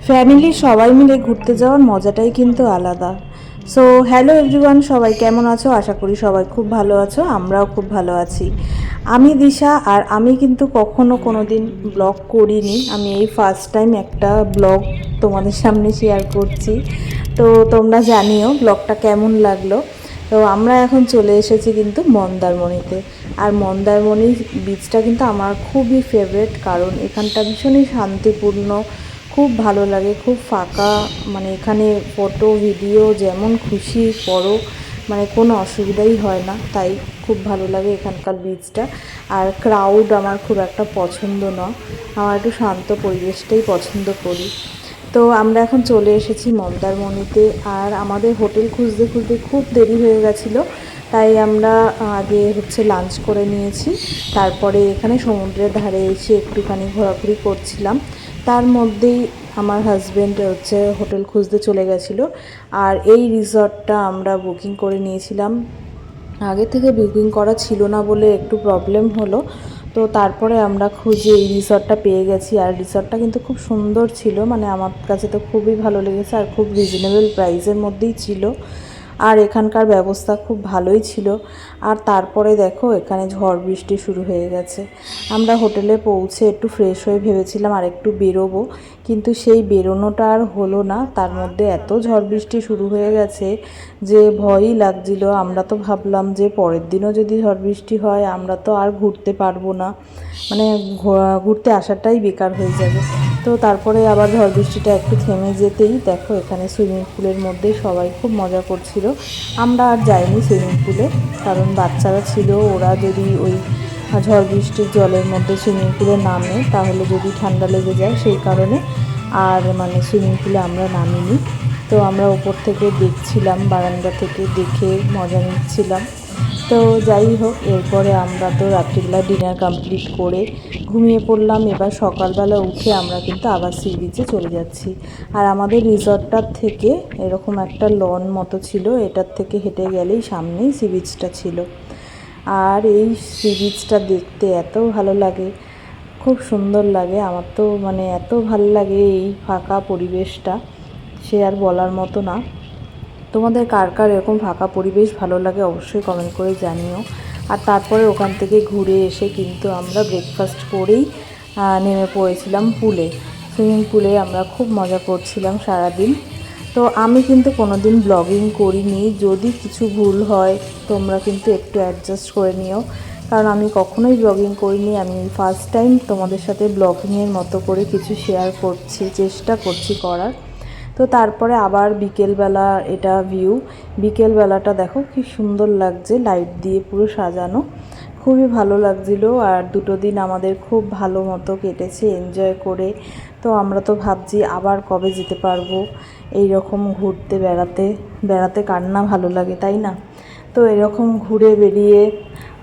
ফ্যামিলির সবাই মিলে ঘুরতে যাওয়ার মজাটাই কিন্তু আলাদা। সো হ্যালো এভরিওয়ান, সবাই কেমন আছো? আশা করি সবাই খুব ভালো আছো, আমরাও খুব ভালো আছি। আমি দিশা, আর আমি কিন্তু কখনো কোনো দিন ব্লগ করিনি। আমি এই ফার্স্ট টাইম একটা ব্লগ তোমাদের সামনে শেয়ার করছি। তো তোমরা জানিও ব্লগটা কেমন লাগলো। তো আমরা এখন চলে এসেছি কিন্তু মন্দারমণিতে। আর মন্দারমণি বিচটা কিন্তু আমার খুবই ফেভারিট, কারণ এখানটা ভীষণই শান্তিপূর্ণ, খুব ভালো লাগে, খুব ফাঁকা। মানে এখানে ফটো ভিডিও যেমন খুশি করো, মানে কোনো অসুবিধাই হয় না। তাই খুব ভালো লাগে এখানকার বিচটা। আর ক্রাউড আমার খুব একটা পছন্দ নয়, আমার একটু শান্ত পরিবেশটাই পছন্দ করি। তো আমরা এখন চলে এসেছি মন্দারমণিতে। আর আমাদের হোটেল খুঁজতে খুঁজতে খুব দেরি হয়ে গেছিলো, তাই আমরা আগে লাঞ্চ করে নিয়েছি। তারপরে এখানে সমুদ্রের ধারে এসে একটুখানি ঘোরাঘুরি করছিলাম। তার মধ্যেই আমার হাজব্যান্ড হোটেল খুঁজতে চলে গেছিলো। আর এই রিসর্টটা আমরা বুকিং করে নিয়েছিলাম, আগে থেকে বুকিং করা ছিল না বলে একটু প্রবলেম হলো। তো তারপরে আমরা খুঁজে এই রিসর্টটা পেয়ে গেছি। আর রিসর্টটা কিন্তু খুব সুন্দর ছিল, মানে আমার কাছে তো খুবই ভালো লেগেছে, আর খুব রিজনেবল প্রাইসের মধ্যেই ছিল। আর এখানকার ব্যবস্থা খুব ভালোই ছিল। আর তারপরে দেখো এখানে ঝড় বৃষ্টি শুরু হয়ে গেছে। আমরা হোটেলে পৌঁছে একটু ফ্রেশ হয়ে ভেবেছিলাম আর একটু বেরোবো, কিন্তু সেই বেরোনোটা আর হলো না। তার মধ্যে এত ঝড় বৃষ্টি শুরু হয়ে গেছে যে ভয়ই লাগছিল। আমরা তো ভাবলাম যে পরের দিনও যদি ঝড় বৃষ্টি হয় আমরা তো আর ঘুরতে পারবো না, মানে ঘুরতে আসাটাই বেকার হয়ে যাবে। তো তারপরে আবার ঝড় বৃষ্টিটা একটু থেমে যেতেই দেখো এখানে সুইমিং পুলের মধ্যে সবাই খুব মজা করছিল। আমরা আর যাইনি সুইমিং পুলে, কারণ বাচ্চারা ছিল, ওরা যদি ওই ঝড় বৃষ্টির জলের মধ্যে সুইমিং পুলে নামে তাহলে যদি ঠান্ডা লেগে যায়, সেই কারণে আর মানে সুইমিং পুলে আমরা নামিনি। তো আমরা ওপর থেকে দেখছিলাম, বারান্দা থেকে দেখে মজা নিচ্ছিলাম। তো যাই হোক, এরপরে আমরা তো রাত্রিবেলা ডিনার কমপ্লিট করে ঘুমিয়ে পড়লাম। এবার সকালবেলা উঠে আমরা কিন্তু আবার সি বিচে চলে যাচ্ছি। আর আমাদের রিসর্টটার থেকে এরকম একটা লন মতো ছিল, এটার থেকে হেঁটে গেলেই সামনেই সি বিচটা ছিল। আর এই সি বিচটা দেখতে এত ভালো লাগে, খুব সুন্দর লাগে। আমার তো মানে এত ভালো লাগে এই ফাঁকা পরিবেশটা, সে আর বলার মতো না। তোমাদের কার কার এরকম ফাঁকা পরিবেশ ভালো লাগে অবশ্যই কমেন্ট করে জানিও। আর তারপরে ওখান থেকে ঘুরে এসে কিন্তু আমরা ব্রেকফাস্ট করেই নেমে পড়েছিলাম পুলে, সুইমিং পুলে। আমরা খুব মজা করছিলাম সারাদিন। তো আমি কিন্তু কোনো দিন ব্লগিং করিনি, যদি কিছু ভুল হয় তোমরা কিন্তু একটু অ্যাডজাস্ট করে নিও, কারণ আমি কখনোই ব্লগিং করিনি। আমি ফার্স্ট টাইম তোমাদের সাথে ব্লগিংয়ের মতো করে কিছু শেয়ার করছি, চেষ্টা করছি করার। তো তারপরে আবার বিকেলবেলা, এটা ভিউ বিকেলবেলাটা দেখো কি সুন্দর লাগছে, লাইট দিয়ে পুরো সাজানো, খুবই ভালো লাগছিল। আর দুটো দিন আমাদের খুব ভালো মতো কেটেছে এনজয় করে। তো আমরা তো ভাবছি আবার কবে যেতে পারবো এই রকম ঘুরতে বেড়াতে। বেড়াতে কার না ভালো লাগে, তাই না? তো এরকম ঘুরে বেরিয়ে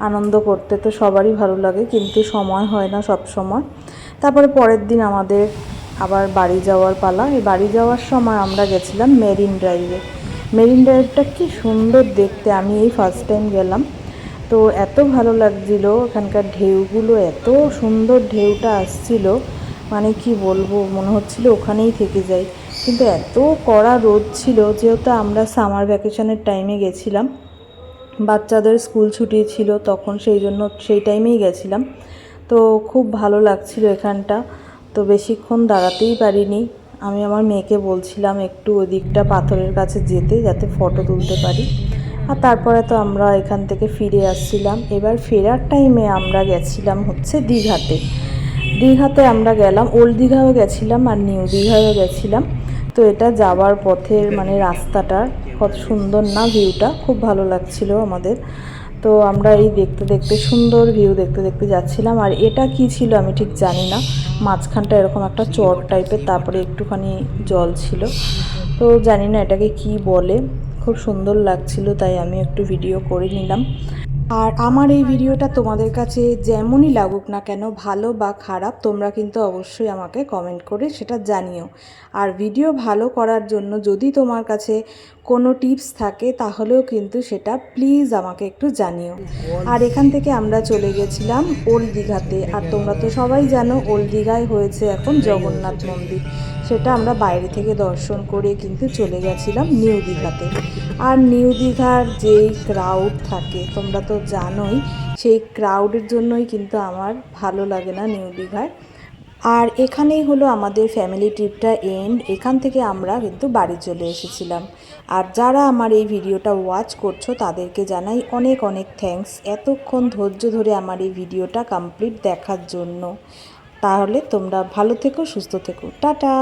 আনন্দ করতে তো সবারই ভালো লাগে, কিন্তু সময় হয় না সব সময়। তারপরে পরের দিন আমাদের আবার বাড়ি যাওয়ার পালা। এই বাড়ি যাওয়ার সময় আমরা গেছিলাম মেরিন ড্রাইভে। মেরিন ড্রাইভটা কি সুন্দর দেখতে, আমি এই ফার্স্ট টাইম গেলাম। তো এত ভালো লাগছিল, ওখানকার ঢেউগুলো এত সুন্দর, ঢেউটা আসছিল, মানে কি বলবো, মনে হচ্ছিল ওখানেই থেকে যাই। কিন্তু এত কড়া রোদ ছিল, যেহেতু আমরা সামার ভ্যাকেশনের টাইমে গেছিলাম, বাচ্চাদের স্কুল ছুটি ছিল তখন, সেই জন্য সেই টাইমেই গেছিলাম। তো খুব ভালো লাগছিল এখানটা। তো বেশিক্ষণ দাঁড়াতেই পারিনি। আমি আমার মেয়েকে বলছিলাম একটু ওই দিকটা পাথরের কাছে যেতে, যাতে ফটো তুলতে পারি। আর তারপরে তো আমরা এখান থেকে ফিরে আসছিলাম। এবার ফেরার টাইমে আমরা গেছিলাম দীঘাতে। দীঘাতে আমরা গেলাম, ওল্ড দীঘাও গেছিলাম আর নিউ দীঘাও গেছিলাম। তো এটা যাওয়ার পথের মানে রাস্তাটা কত সুন্দর না, ভিউটা খুব ভালো লাগছিল আমাদের। তো আমরা এই দেখতে দেখতে, সুন্দর ভিউ দেখতে দেখতে যাচ্ছিলাম। আর এটা কি ছিল আমি ঠিক জানি না, মাঝখানটা এরকম একটা চর টাইপের, তারপরে একটুখানি জল ছিল। তো জানি না এটাকে কি বলে, খুব সুন্দর লাগছিল, তাই আমি একটু ভিডিও করে নিলাম। আর আমার এই ভিডিওটা তোমাদের কাছে যেমনই লাগুক না কেন, ভালো বা খারাপ, তোমরা কিন্তু অবশ্যই আমাকে কমেন্ট করে সেটা জানিও। আর ভিডিও ভালো করার জন্য যদি তোমার কাছে কোনো টিপস থাকে তাহলেও কিন্তু সেটা প্লিজ আমাকে একটু জানিও। আর এখান থেকে আমরা চলে গেছিলাম ওল্ড দীঘাতে। আর তোমরা তো সবাই জানো ওল্ড দীঘায় হয়েছে এখন জগন্নাথ মন্দির, সেটা আমরা বাইরে থেকে দর্শন করে কিন্তু চলে গেছিলাম নিউ দীঘাতে। আর নিউ দীঘার যেই ক্রাউড থাকে তোমরা তো জানোই, সেই ক্রাউডের জন্যই কিন্তু আমার ভালো লাগে না নিউ দীঘায়। আর এখানেই হলো আমাদের ফ্যামিলি ট্রিপটা এন্ড। এখান থেকে আমরা কিন্তু বাড়ি চলে এসেছিলাম। আর যারা আমার এই ভিডিওটা ওয়াচ করছো তাদেরকে জানাই অনেক অনেক থ্যাঙ্কস এতক্ষণ ধৈর্য ধরে আমার এই ভিডিওটা কমপ্লিট দেখার জন্য। তাহলে তোমরা ভালো থেকো, সুস্থ থেকো, টাটা।